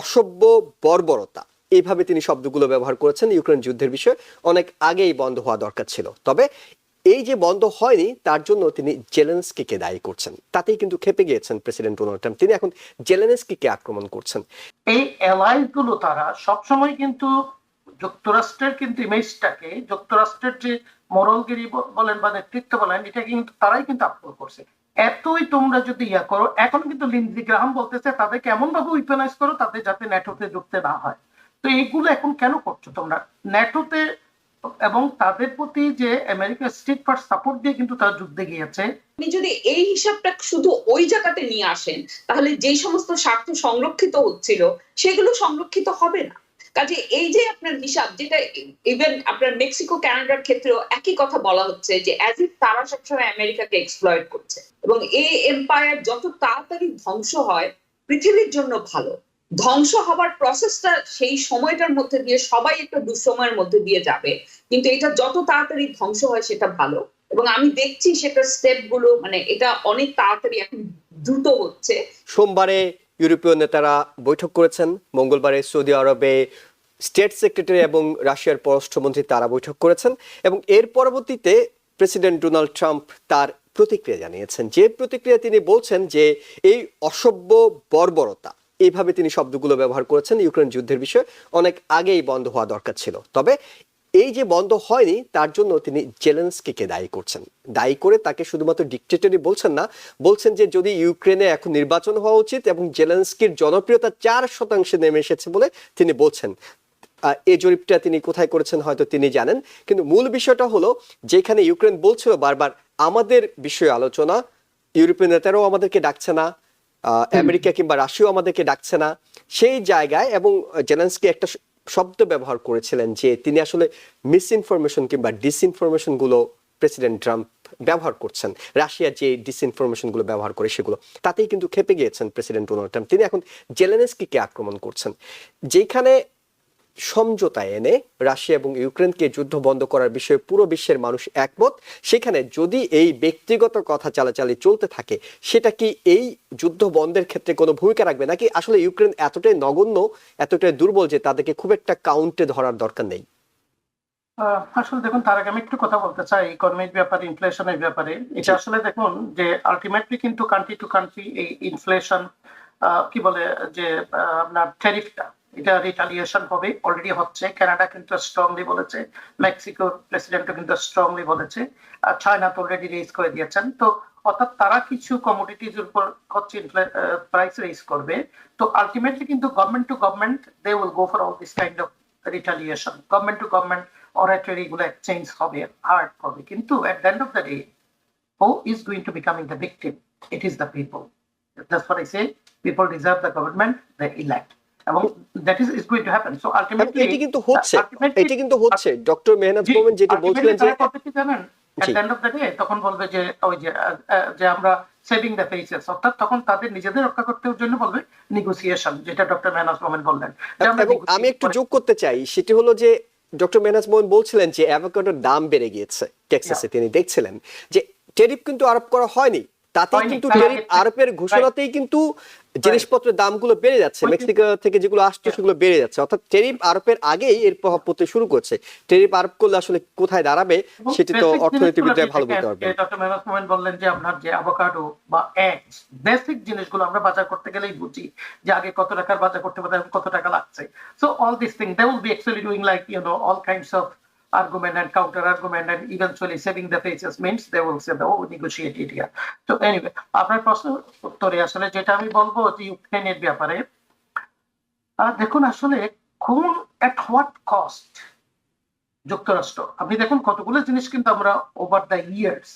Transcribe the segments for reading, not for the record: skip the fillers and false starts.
অসভ্য বর্বরতা, এইভাবে তিনি শব্দগুলো ব্যবহার করেছেন। ইউক্রেন যুদ্ধের বিষয়ে অনেক আগেই বন্ধ হওয়া দরকার ছিল, তবে এই যে বন্ধ হয়নি তার জন্য তিনি জেলেনস্কিকে দায়ী করছেন। তাতেই কিন্তু খেপে গিয়েছেন প্রেসিডেন্ট ডোনাল্ড ট্রাম্প। তিনি এখন জেলেনস্কিকে আক্রমণ করছেন। এই অ্যালাইজ গুলো তারা সবসময় কিন্তু যুক্তরাষ্ট্রের কিন্তু ইমেজটাকে, যুক্তরাষ্ট্রের যে মোরালগিরি বলেন বা নেতৃত্ব বলেন, এটা কিন্তু তারাই কিন্তু আক্রমণ করছে। এতই তোমরা যদি ইয়া করো, এখন কিন্তু লিন্ডসি গ্রাহাম বলতেছে তাদেরকে এমন ভাবে উইপেনাইজ করো তাদের যাতে ন্যাটোতে ঢুকতে না হয়। তো এইগুলো এখন কেন করছো তোমরা ন্যাটোতে? এবং তাদের প্রতি যে আমেরিকা স্ট্রিট ফার্স্ট সাপোর্ট দিয়ে কিন্তু তারা যুদ্ধে গিয়েছে। আপনি যদি এই হিসাবটা শুধু ওই জায়গাতে নিয়ে আসেন, তাহলে যে সমস্ত স্বার্থ সংরক্ষিত হচ্ছিল সেগুলো সংরক্ষিত হবে না। কাজে এই যে আপনার হিসাব, যেটা ইভেন আপনার মেক্সিকো কানাডার ক্ষেত্রেও একই কথা বলা হচ্ছে, যে অ্যাজ ইফ তারা সবসময় আমেরিকাকে এক্সপ্লয়েট করছে, এবং এই এম্পায়ার যত তাড়াতাড়ি ধ্বংস হয় পৃথিবীর জন্য ভালো। ধ্বংস হবার প্রসেসটা সেই সময়টার মধ্যে দিয়ে সবাই একটা দুঃসময়ের মধ্যে দিয়ে যাবে, কিন্তু এটা যত তাড়াতাড়ি ধ্বংস হয় সেটা ভালো। এবং আমি দেখছি সেটা স্টেপ গুলো, মানে এটা অনেক তাড়াতাড়ি এখন দ্রুত হচ্ছে। সোমবারে ইউরোপীয় নেতারা বৈঠক করেছেন, মঙ্গলবারে সৌদি আরবে স্টেট সেক্রেটারি এবং রাশিয়ার পররাষ্ট্রমন্ত্রী তারা বৈঠক করেছেন, এবং এর পরবর্তীতে প্রেসিডেন্ট ডোনাল্ড ট্রাম্প তার প্রতিক্রিয়া জানিয়েছেন। যে প্রতিক্রিয়া তিনি বলছেন যে এই অসভ্য বর্বরতা, এইভাবে তিনি শব্দগুলো ব্যবহার করেছেন। ইউক্রেন যুদ্ধের বিষয়ে অনেক আগেই বন্ধ হওয়া দরকার ছিল, তবে এই যে বন্ধ হয়নি তার জন্য তিনি জেলেনস্কিকে দায়ী করছেন। দায়ী করে তাকে শুধুমাত্র ডিক্টেটরি বলছেন না, বলছেন যে যদি ইউক্রেনে এখন নির্বাচন হওয়া উচিত, এবং জেলেনস্কির জনপ্রিয়তা 4% নেমে এসেছে বলে তিনি বলছেন। এই জরিপটা তিনি কোথায় করেছেন হয়তো তিনি জানেন, কিন্তু মূল বিষয়টা হলো যেখানে ইউক্রেন বলছিল বারবার আমাদের বিষয়ে আলোচনা, ইউরোপীয় নেতারাও আমাদেরকে ডাকছে না, আমেরিকা কিংবা রাশিয়াও আমাদেরকে ডাকছে না, সেই জায়গায় এবং জেলেনস্কি একটা শব্দ ব্যবহার করেছিলেন যে তিনি আসলে মিস ইনফরমেশন কিংবা ডিসইনফরমেশন গুলো প্রেসিডেন্ট ট্রাম্প ব্যবহার করছেন, রাশিয়া যে ডিসইনফরমেশন গুলো ব্যবহার করে সেগুলো, তাতেই কিন্তু খেপে গিয়েছেন প্রেসিডেন্ট ডোনাল্ড ট্রাম্প। তিনি এখন জেলেনস্কিকে আক্রমণ করছেন। যেখানে সমঝোতা এনে রাশিয়া এবং ইউক্রেনকে যুদ্ধ বন্ধ করার বিষয়ে পুরো বিশ্বের মানুষ একমত, সেখানে যদি এই ব্যক্তিগত কথা চালাচালি চলতে থাকে, সেটা কি এই যুদ্ধ বন্ধের ক্ষেত্রে কোনো ভূমিকা রাখবে, নাকি আসলে ইউক্রেন এতটাই নগণ্য, এতটাই দুর্বল যে তাদেরকে খুব একটা কাউন্টে ধরার দরকার নেই? আসলে দেখুন, তার আগে আমি একটু কথা বলতে চাই ইকোনমিক ব্যাপারে, ইনফ্লেশনের ব্যাপারে। এটা আসলে দেখুন যে আলটিমেটলি কিন্তু কান্ট্রি টু কান্ট্রি এই ইনফ্লেশন কি বলে যে আপনার ট্যারিফটা, এটা রিটালিয়েশন হবে, অলরেডি হচ্ছে। কানাডা কিন্তু স্ট্রংলি বলেছে, মেক্সিকোর প্রেসিডেন্টও কিন্তু স্ট্রংলি বলেছে, আর চায়না তো অলরেডি রেজ করে দিয়েছেন। তো অর্থাৎ তারা কিছু কমোডিটিজ উপর হচ্ছে প্রাইস রেজ করবে। তো আলটিমেটলি কিন্তু government to government they will go for all this kind of retaliation. Government to government oratory গুলো এক্সচেঞ্জ হবে, হার্ড হবে, কিন্তু at the end of the day who is going to becoming the victim? It is the people. That's what I say. People deserve the government they elect, এবং that is going to happen. So ultimately এটি কিন্তু হচ্ছে doctor Mehnaz মোমেন যেটি বলছিলেন যে জানেন, at the end of the day তখন বলবে যে ওই যে আমরা সেভিং দ্য ফেসেস, অর্থাৎ তখন তাদের নিজেদের রক্ষা করতে জন্য বলবে নেগোসিয়েশন, যেটা ডক্টর মেহনাজ মোমেন বললেন। এবং আমি একটু যোগ করতে চাই, সেটি হলো যে ডক্টর মেহনাজ মোমেন বলছিলেন যে অ্যাভোকাডোর দাম বেড়ে গিয়েছে টেক্সাসে। তিনি দেখছিলেন যে ট্যারিফ কিন্তু আরোপ করা হয়নি, তাতেই কিন্তু ট্যারিফ আরোপের ঘোষণাতেই কিন্তু জিনিসপত্রের দামগুলো বেড়ে যাচ্ছে, মেক্সিকো থেকে যেগুলো আসছে সেগুলো বেড়ে যাচ্ছে। অর্থাৎ ট্যারিফ আরোপের আগেই এর প্রভাব পড়তে শুরু করছে। ট্যারিফ আরোপ করলে আসলে কোথায় দাঁড়াবে সেটি তো অর্থনীতিবিদরা ভালো বলতে পারবে। ডক্টর মেহনাজ মোমেন বললেন যে আপনার যে অ্যাভোকাডো বা এগস, বেসিক জিনিসগুলো আমরা বাজার করতে গেলেই বুঝি যে আগে কত টাকার বাজার করতে পারে, কত টাকা লাগছে। So all this thing they will be actually doing like all kinds of argument and counter argument, and eventually saving the faces means they will say, oh, negotiate it here. So anyway, আপনার প্রশ্ন উত্তরে আসলে যেটা আমি বলবো যে ইউক্রেনের ব্যাপারে, দেখুন আসলে কোন at what cost যুক্তরাষ্ট্র, আপনি দেখুন কতগুলো জিনিস কিন্তু আমরা ওভার দ্য ইয়ার্স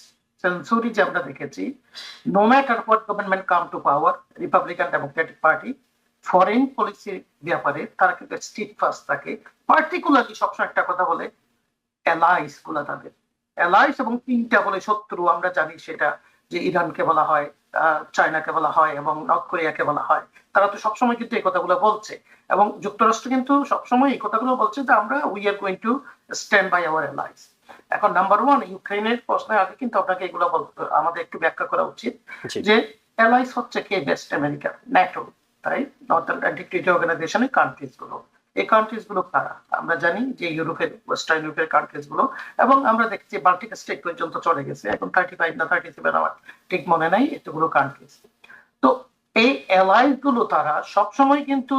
সেঞ্চুরি যে আমরা দেখেছি, no matter what government come to power, Republican Democratic party foreign পলিসির ব্যাপারে তারা কিন্তু স্ট্রিট ফার্স্ট থাকে। পার্টিকুলারলি সবসময় একটা কথা বলে অ্যালাইস গুলা, তাদের অ্যালাইস এবং তিনটা বলে শত্রু আমরা জানি, সেটা যে ইরানকে বলা হয়, চায়নাকে বলা হয় এবং নর্থ কোরিয়াকে বলা হয়। তারা তো সবসময় কিন্তু এই কথাগুলো বলছে, এবং যুক্তরাষ্ট্র কিন্তু সবসময় এই কথাগুলো বলছে যে আমরা we are going to stand by our allies. এখন নাম্বার ওয়ান, ইউক্রেনের প্রশ্নের আগে কিন্তু আপনাকে এগুলো আমাদের একটু ব্যাখ্যা করা উচিত যে অ্যালাইস হচ্ছে কে? Best America, NATO, right, north Atlantic treaty অর্গানাইজেশনের কান্ট্রিজ গুলো। এই কান্ট্রিজ গুলো কারা? আমরা জানি যে ইউরোপের, ওয়েস্টার্ন ইউরোপের কান্ট্রিজ গুলো, এবং আমরা দেখছি বাল্টিক স্টেট পর্যন্ত চলে গেছে, এখন 35 না 37 আমার ঠিক মনে নাই, এতগুলো কান্ট্রিজ। তো এই অ্যালাইজ গুলো তারা সবসময় কিন্তু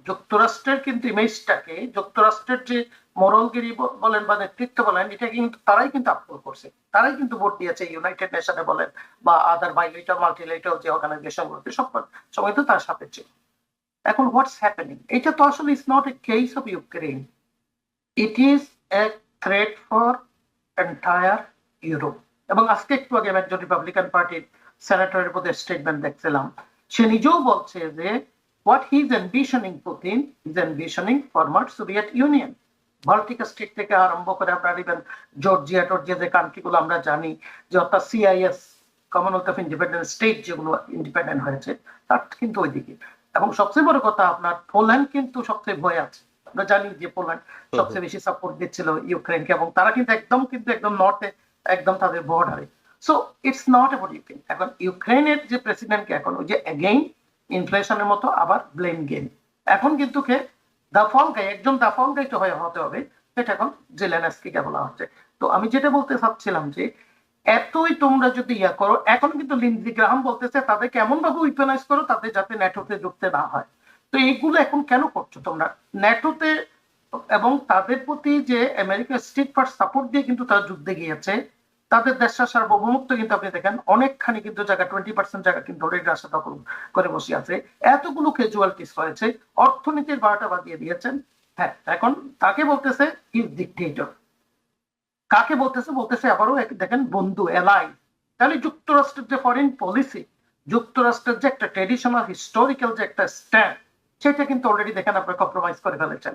যুক্তরাষ্ট্রের কিন্তু ইমেজটাকে, যুক্তরাষ্ট্রের যে মরলগিরি বলেন বা নেতৃত্ব বলেন, এটা কিন্তু তারাই কিন্তু আপলোড করছে, তারাই কিন্তু ভোট দিয়েছে ইউনাইটেড নেশনে বলেন বা আদার বাইলেটার মাল্টিলেটার যে অর্গানাইজেশন গুলোতে, সব সময় তো তার সাথে ছিল। এখন হোয়াটস হ্যাপেনিং, এটা তো আসলে is not a case of Ukraine, it is a threat for entire Europe. এবং আজকে একটু আগে আমি একজন রিপাবলিকান পার্টির সেনেটরের প্রতি স্টেটমেন্ট দেখছিলাম, সে নিজেও বলছে যে what he is envisioning Putin is envisioning former Soviet Union, Baltic state থেকে আরম্ভ করে আপনার ইভেন জর্জিয়া টর্জিয়া যে কান্ট্রিগুলো আমরা জানি যে অর্থাৎ CIS, Commonwealth of independent state যেগুলো ইন্ডিপেন্ডেন্ট হয়েছে, তার কিন্তু ওইদিকে। এবং সবচেয়ে বড় কথা, আপনার পোল্যান্ড কিন্তু সবচেয়ে ভয় আছে। আমরা জানি যে পোল্যান্ড সবচেয়ে বেশি সাপোর্ট দিচ্ছিল ইউক্রেনকে, এবং তারা কিন্তু একদম নর্থে, একদম তাদের বর্ডারে। So it's not about Ukraine. এখন ইউক্রেনের যে প্রেসিডেন্টকে এখন ওই যে এগেইন ইনফ্লেশনের মতো আবার ব্লেম গেম, এখন কিন্তু কে দাফল গাই, একজন দাফল গাই তো হতে হবে, সেটা এখন জেলেনস্কিকে বলা হচ্ছে। তো আমি যেটা বলতে চাচ্ছিলাম যে এতই তোমরা যদি ইয়া করো, এখন কিন্তু লিন্ডসি গ্রাহাম বলতেছে তাদেরকে এমন ভাবে উইপেনাইজ করো তাদের যাতে ন্যাটোতে যুক্ত না হয়। তো এইগুলো এখন কেন করছো তোমরা ন্যাটোতে? এবং তাদের প্রতি যে আমেরিকা স্টেট ফার্স্ট সাপোর্ট দিয়ে কিন্তু তারা যুদ্ধে গিয়েছে, তাদের দেশের সার্বভৌমত্ব কিন্তু আপনি দেখেন অনেকখানি কিন্তু জায়গা, 20% জায়গা কিন্তু অলরেডি রাশিয়া দখল করে বসে আছে। এতগুলো ক্যাজুয়ালিটিস হয়েছে, অর্থনীতির বারোটা বাজিয়ে দিয়েছেন। হ্যাঁ, এখন তাকে বলতেছে ইজ ডিকটেটর। কাকে বলতেছে? বলতেছে আবারও দেখেন বন্ধু, এলাই। তাহলে যুক্তরাষ্ট্রের যে ফরেন পলিসি, যুক্তরাষ্ট্রের যে একটা ট্রেডিশনাল হিস্টোরিক্যাল যে একটা স্ট্যান্ড, সেটা কিন্তু অলরেডি দেখেন আপনার কম্প্রোমাইজ করে ফেলেছেন,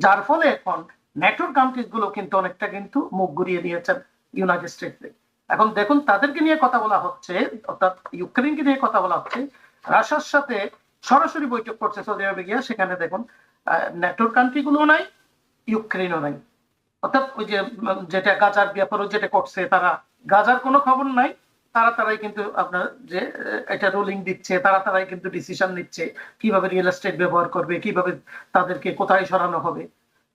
যার ফলে এখন ন্যাটোর কান্ট্রিজ গুলো কিন্তু অনেকটা কিন্তু মুখ ঘুরিয়ে দিয়েছেন ইউনাইটেড স্টেটসে। এখন দেখুন তাদেরকে নিয়ে কথা বলা হচ্ছে, অর্থাৎ ইউক্রেনকে নিয়ে কথা বলা হচ্ছে, রাশিয়ার সাথে সরাসরি বৈঠক করছে সৌদি আরবে গিয়া, সেখানে দেখুন ন্যাটোর কান্ট্রি গুলো নাই, ইউক্রেনও নাই। অর্থাৎ ওই যে যেটা গাজার ব্যাপারে যেটা করছে, তারা গাজার কোনো খবর নাই, তারাই কিন্তু আপনার যে এটা রুলিং দিচ্ছে, তারাই কিন্তু ডিসিশন নিচ্ছে কিভাবে রিয়েল এস্টেট ব্যবহার করবে, কিভাবে তাদেরকে কোথায় সরানো হবে।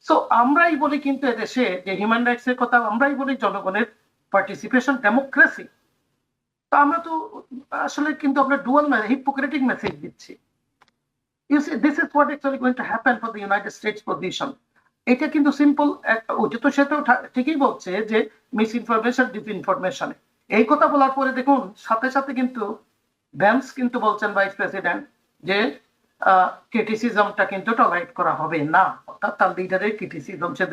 সো আমরাই বলি কিন্তু এদেশে যে হিউম্যান রাইটস এর কথা, আমরাই বলি জনগণের পার্টিসিপেশন, ডেমোক্রেসি। তো আমরা তো আসলে কিন্তু আমরা ডুয়াল হিপোক্রেটিক মেসেজ দিচ্ছি। You see, this is what actually going to happen for the United States position. এটা কিন্তু সিম্পল, ওইটা তো সেটাও ঠিকই বলছে যে মিস ইনফরমেশন, ডিসইনফরমেশন। এই কথা বলার পরে দেখুন সাথে সাথে কিন্তু ভ্যান্স কিন্তু বলছেন ভাইস প্রেসিডেন্ট যে ক্রিটিসিজমটা কিন্তু টলারেট করা হবে না, অর্থাৎ তার লিডারের ক্রিটিসিজম, সে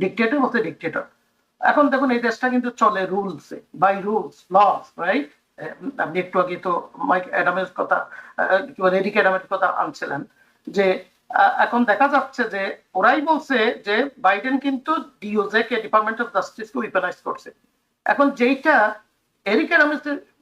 ডিক্টেটর বলতে ডিক্টেটর। এখন দেখুন এই দেশটা কিন্তু চলে রুলসে, বাই রুলস, লস, রাইট? আপনি একটু আগে তো মাইক অ্যাডামের কথা, কি বলে, এরিক অ্যাডামের কথা আনছিলেন, যে এখন দেখা যাচ্ছে যে ওরাই বলছে যে বাইডেন কিন্তু ডিওজে কে, ডিপার্টমেন্ট অফ জাস্টিস কে উইপেনাইজ করছে। এখন যেইটা এরিক অ্যাডামের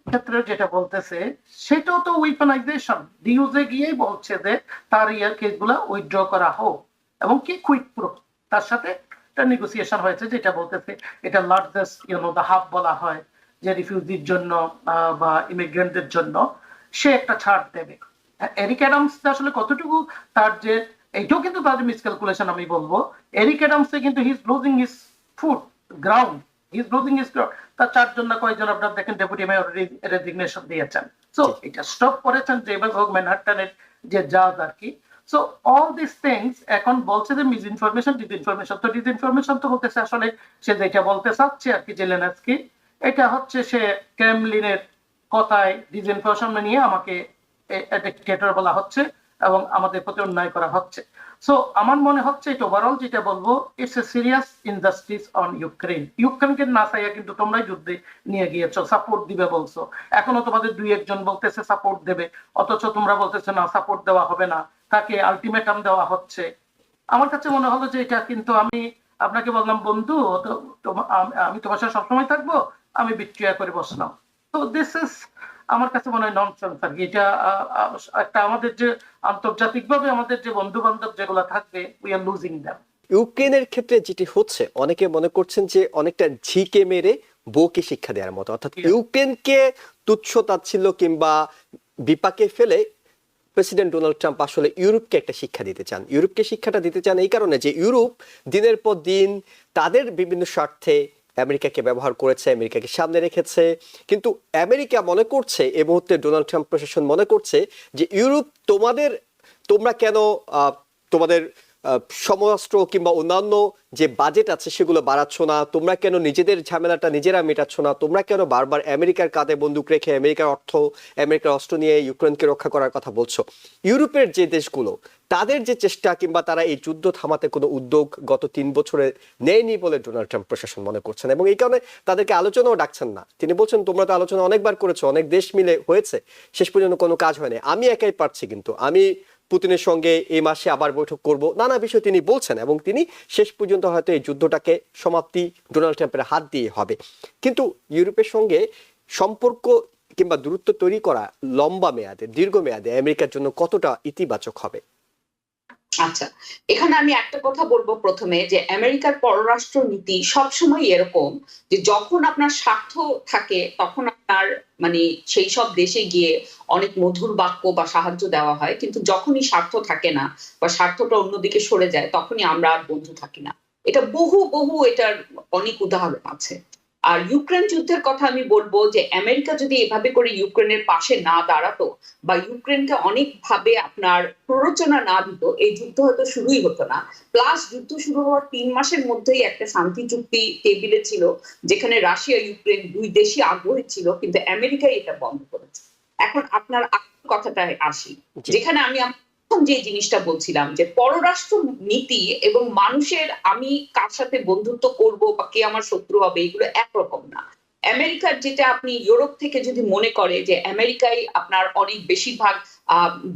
ক্ষেত্রে যেটা বলতেছে, সেটাও তো উইপেনাইজেশন। ডিওজে গিয়েই বলছে যে তার ইয়ার কেসগুলো উইথড্র করা হোক, এবং কি কুইক প্রুফ, তার সাথে একটা নেগোসিয়েশন হয়েছে, যেটা বলতেছে এটা লার্জেস্ট দ্য হাব বলা হয়, যে রিফিউজির জন্য বা ইমিগ্রেন্টদের জন্য সে একটা ছাড় দেবে। এরিক অ্যাডামস আসলে কতটুকু তার যে, এইটাও কিন্তু তাদের মিসক্যালকুলেশন আমি বলবো। এরিক অ্যাডামস কিন্তু he is losing his foot ground, he is losing his ground. তার চারজন না কয়েকজন আপনার দেখেন ডেপুটি মেয়র রেজিগনেশন দিয়েছেন। সো এটা স্টপ করেছেন যেভাবে হোক ম্যানহাটনের যে জাজ আর কি। সো অল দিস থিংস এখন বলছে যে মিস ইনফরমেশন, ডিসইনফরমেশন। তো ডিসইনফরমেশন তো বলতেছে আসলে সে যেটা বলতে চাচ্ছে আর কি, জেলেনস্কি, এটা হচ্ছে সে ক্রেমলিনের কথায় ডিসইনফরমেশন নিয়ে আমাকে ডিক্টেটর বলা হচ্ছে এবং আমাদের প্রতি অন্যায় করা হচ্ছে। সো আমার মনে হচ্ছে এটা ওভারঅল যেটা বলবো, it's a serious injustice on Ukraine. ইউক্রেনকে না চাইয়া কিন্তু তোমরাই যুদ্ধে নিয়ে গিয়েছো, সাপোর্ট দিবে বলছো, এখনো তোমাদের দুই একজন বলতেছে সাপোর্ট দেবে, অথচ তোমরা বলতেছো না সাপোর্ট দেওয়া হবে না, তাকে আলটিমেটাম দেওয়া হচ্ছে। আমার কাছে মনে হলো যে এটা কিন্তু, আমি আপনাকে বললাম বন্ধু, আমি তোমার সাথে সবসময় থাকবো, আমি বিক্রিয়া করে বসলাম। তো দিস ইজ আমার কাছে মনে হয় ননসেন্স আর কি। এটা একটা আমাদের যে আন্তর্জাতিকভাবে আমাদের যে বন্ধু বান্ধব যেগুলো থাকবে, উই আর লুজিং দ্যাম। ইউক্রেনের ক্ষেত্রে যেটি হচ্ছে, অনেকে মনে করছেন যে অনেকটা ঝিকে মেরে বউকে শিক্ষা দেওয়ার মতো, অর্থাৎ ইউক্রেনকে তুচ্ছ তাচ্ছিল্য কিংবা বিপাকে ফেলে প্রেসিডেন্ট ডোনাল্ড ট্রাম্প আসলে ইউরোপকে একটা শিক্ষা দিতে চান। ইউরোপকে শিক্ষাটা দিতে চান এই কারণে যে ইউরোপ দিনের পর দিন তাদের বিভিন্ন স্বার্থে আমেরিকাকে ব্যবহার করেছে, আমেরিকাকে সামনে রেখেছে, কিন্তু আমেরিকা মনে করছে এই মুহূর্তে ডোনাল্ড ট্রাম্প প্রশাসন মনে করছে যে ইউরোপ তোমরা কেন তোমাদের সমরাস্ত্র কিংবা অন্যান্য যে বাজেট আছে সেগুলো বাড়াচ্ছ না, তোমরা কেন নিজেদের ঝামেলাটা নিজেরা মেটাচ্ছ না, তোমরা কেন বারবার আমেরিকার কাঁধে বন্দুক রেখে আমেরিকার অস্ত্র নিয়ে ইউক্রেনকে রক্ষা করার কথা বলছো। ইউরোপের যে দেশগুলো তাদের যে চেষ্টা কিংবা তারা এই যুদ্ধ থামাতে কোনো উদ্যোগ গত 3 বছরে নেয়নি বলে ডোনাল্ড ট্রাম্প প্রশাসন মনে করছেন, এবং এই কারণে তাদেরকে আলোচনাও ডাকছেন না। তিনি বলছেন তোমরা তো আলোচনা অনেকবার করেছো, অনেক দেশ মিলে হয়েছে, শেষ পর্যন্ত কোনো কাজ হয়নি, আমি একাই পারছি, কিন্তু আমি পুতিনের সঙ্গে এই মাসে আবার বৈঠক করব, নানা বিষয় তিনি বলছেন, এবং তিনি শেষ পর্যন্ত হয়তো এই যুদ্ধটাকে সমাপ্তি ডোনাল্ড ট্রাম্পের হাত দিয়ে হবে। কিন্তু ইউরোপের সঙ্গে সম্পর্ক কিংবা দূরত্ব তৈরি করা লম্বা মেয়াদে, দীর্ঘমেয়াদে আমেরিকার জন্য কতটা ইতিবাচক হবে? আচ্ছা, এখানে আমি একটা কথা বলবো প্রথমে, যে আমেরিকার পররাষ্ট্র নীতি সবসময় এরকম যে যখন আপনার স্বার্থ থাকে তখন আপনার মানে সেই সব দেশে গিয়ে অনেক মধুর বাক্য বা সাহায্য দেওয়া হয়, কিন্তু যখনই স্বার্থ থাকে না বা স্বার্থটা অন্যদিকে সরে যায় তখনই আমরা আর বন্ধু থাকি না। এটা বহু এটার অনেক উদাহরণ আছে। আর ইউক্রেন যুদ্ধের কথা আমি বলবো যে আমেরিকা যদি এভাবে করে ইউক্রেনের পাশে না দাঁড়াতো বা ইউক্রেনকে অনেকভাবে আপনার প্ররোচনা না দিত, এই যুদ্ধ হয়তো শুরুই হতো না। প্লাস যুদ্ধ শুরু হওয়ার 3 মাসের মধ্যেই একটা শান্তি চুক্তি টেবিলে ছিল, যেখানে রাশিয়া ইউক্রেন দুই দেশই আগ্রহী ছিল, কিন্তু আমেরিকাই এটা বন্ধ করেছে। এখন আপনার কথাটায় আসি, যেখানে আমি যে জিনিসটা বলছিলাম যে পররাষ্ট্র নীতি এবং মানুষের আমি কার সাথে বন্ধুত্ব করব বা কে আমার শত্রু হবে এগুলো একরকম না। আমেরিকার যেটা আপনি ইউরোপ থেকে যদি মনে করে যে আমেরিকাই আপনার অনেক বেশিরভাগ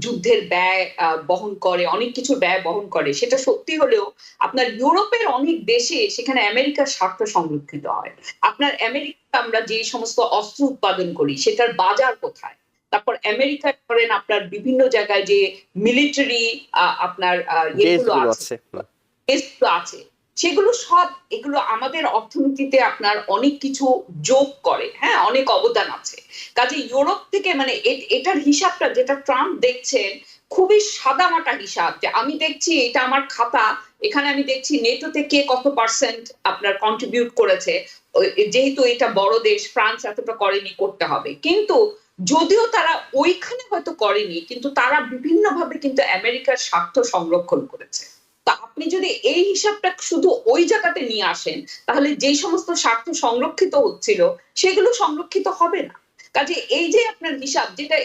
যুদ্ধের ব্যয় বহন করে, অনেক কিছু ব্যয় বহন করে, সেটা সত্যি হলেও আপনার ইউরোপের অনেক দেশে সেখানে আমেরিকার স্বার্থ সংরক্ষিত হয়। আপনার আমেরিকা আমরা যে সমস্ত অস্ত্র উৎপাদন করি সেটার বাজার কোথায়, তারপর আমেরিকা করেন আপনার বিভিন্ন জায়গায় যে মিলিটারি আপনার ইয়েগুলো আছে সেগুলো সব এগুলো আমাদের অর্থনীতিতে আপনার অনেক কিছু যোগ করে, হ্যাঁ, অনেক অবদান আছে। কাজে ইউরোপ থেকে মানে এটার হিসাবটা যেটা ট্রাম্প দেখছেন খুবই সাদামাটা হিসাব, যে আমি দেখছি এটা আমার খাতা, এখানে আমি দেখছি নেটোতে কে কত পার্সেন্ট আপনার কন্ট্রিবিউট করেছে, যেহেতু এটা বড় দেশ, ফ্রান্স এতটা করেনি, করতে হবে। কিন্তু যদিও তারা ওইখানে হয়তো করেনি, কিন্তু তারা বিভিন্নভাবে কিন্তু আমেরিকার স্বার্থ সংরক্ষণ করেছে। তা আপনি যদি এই হিসাবটা শুধু ওই জায়গাতে নিয়ে আসেন তাহলে যে সমস্ত স্বার্থ সংরক্ষিত হচ্ছিল সেগুলো সংরক্ষিত হবে না। কাজে এই যে আপনার হিসাব, যেটা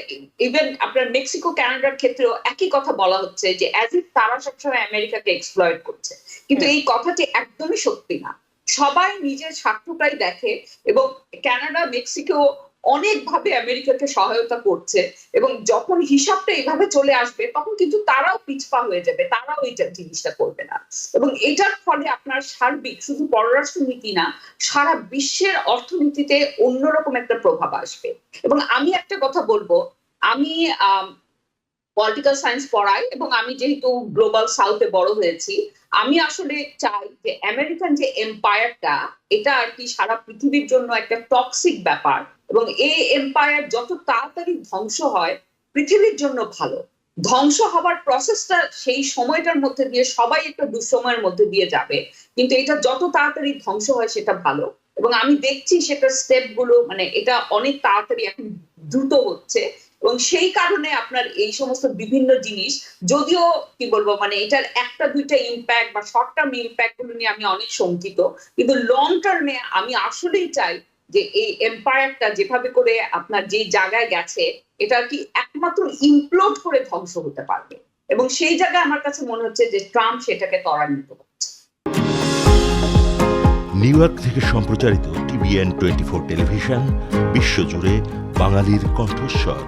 ইভেন আপনার মেক্সিকো কানাডার ক্ষেত্রেও একই কথা বলা হচ্ছে যে অ্যাজ ইফ তারা সবসময় আমেরিকাকে এক্সপ্লয়েট করছে, কিন্তু এই কথাটি একদমই সত্যি না। সবাই নিজের স্বার্থটাই দেখে, এবং কানাডা মেক্সিকো অনেকভাবে আমেরিকাকে সহায়তা করছে, এবং যখন হিসাবটা এইভাবে চলে আসবে তখন কিন্তু তারাও পিছপা হয়ে যাবে, তারাও এই জিনিসটা করবে না। এবং এটার ফলে আপনার সার্বিক শুধু পররাষ্ট্র নীতি না, সারা বিশ্বের অর্থনীতিতে অন্যরকম একটা প্রভাব আসবে। এবং আমি একটা কথা বলবো, আমি পলিটিক্যাল সায়েন্স পড়াই এবং আমি যেহেতু গ্লোবাল সাউথে বড় হয়েছি, আমি আসলে চাই যে আমেরিকান যে এম্পায়ারটা, এটা আর কি সারা পৃথিবীর জন্য একটা টক্সিক ব্যাপার, এবং এই এম্পায়ার যত তাড়াতাড়ি ধ্বংস হয় পৃথিবীর জন্য ভালো। ধ্বংস হবার প্রসেসটা সেই সময়টার মধ্যে দিয়ে সবাই একটা দুঃসময়ের মধ্যে দিয়ে যাবে, কিন্তু এটা যত তাড়াতাড়ি ধ্বংস হয় সেটা ভালো। এবং আমি দেখছি সেটার স্টেপ গুলো মানে এটা অনেক তাড়াতাড়ি এখন দ্রুত হচ্ছে, এবং সেই কারণে আপনার এই সমস্ত বিভিন্ন জিনিস, যদিও কি বলবো মানে এটার একটা দুইটা ইম্প্যাক্ট বা শর্ট টার্ম ইম্প্যাক্ট গুলো নিয়ে আমি অনেক শঙ্কিত, কিন্তু লং টার্মে আমি আসলেই চাই যে এই এম্পায়ারটা যেভাবে করে আপনার যে জায়গায় গেছে এটা কি একমাত্র ইমপ্লোড করে ধ্বংস হতে পারবে, এবং সেই জায়গায় আমার কাছে মনে হচ্ছে যে ট্রাম্প সেটাকে ত্বরান্বিত করছে। নিউ ইয়র্ক থেকে সম্প্রচারিত TVN 24 টেলিভিশন বিশ্বজুড়ে বাঙালির কণ্ঠস্বর।